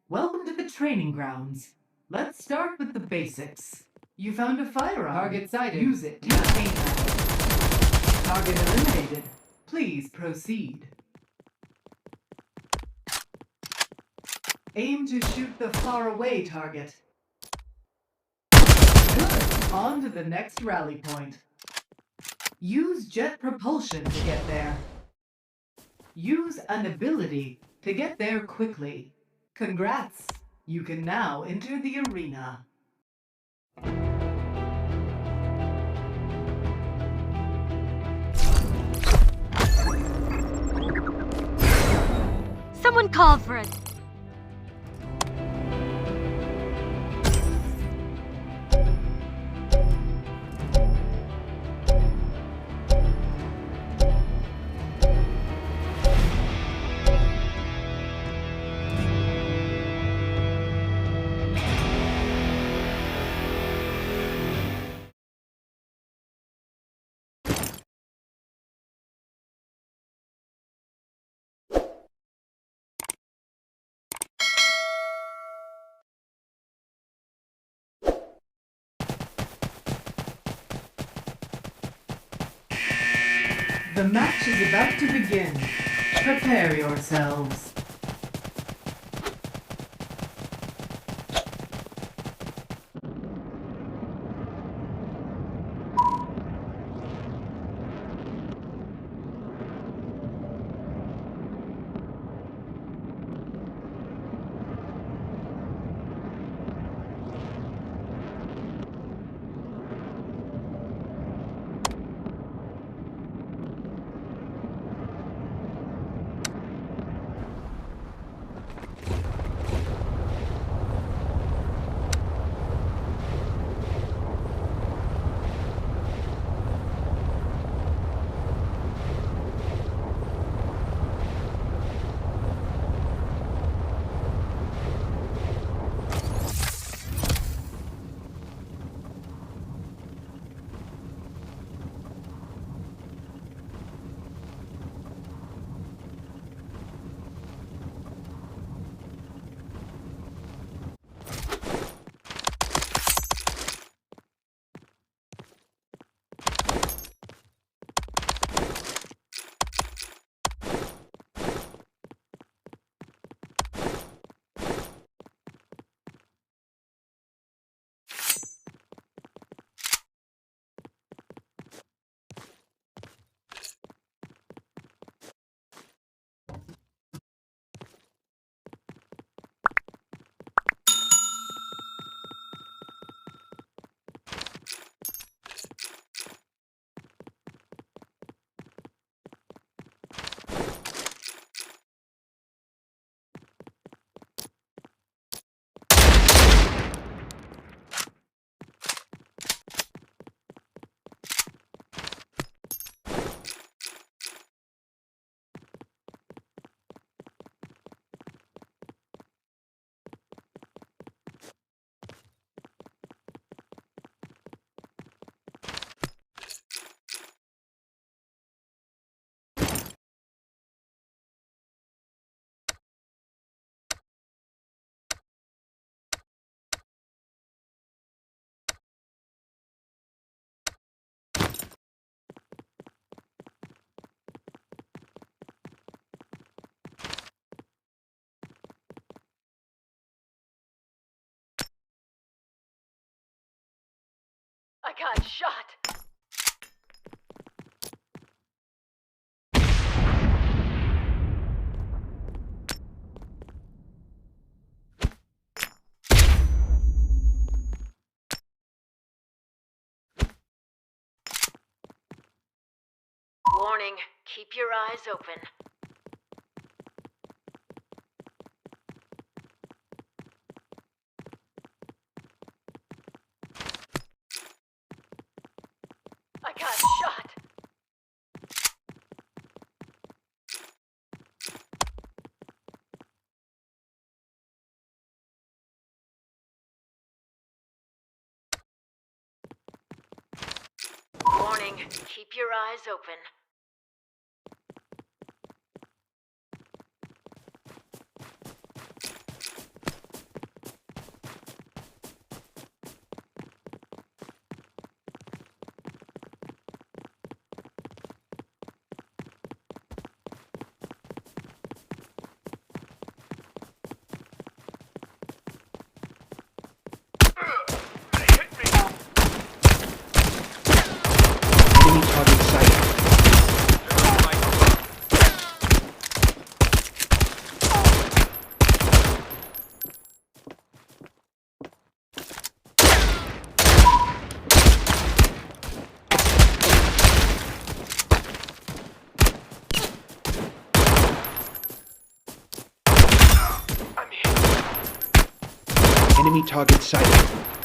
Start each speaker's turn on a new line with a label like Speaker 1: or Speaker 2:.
Speaker 1: Welcome to the training grounds. Let's start with the basics. You found a firearm.
Speaker 2: Target sighted.
Speaker 1: Use it to obtain ammo. Target eliminated. Please proceed. Aim to shoot the faraway target. Good. On to the next rally point. Use jet propulsion to get there. Use an ability to get there quickly. Congrats! You can now enter the arena.
Speaker 3: Someone called for us.
Speaker 1: The match is about to begin. Prepare yourselves.
Speaker 3: I got shot. Warning, keep your eyes open. I got shot. Warning, keep your eyes open.
Speaker 2: Enemy target sighted.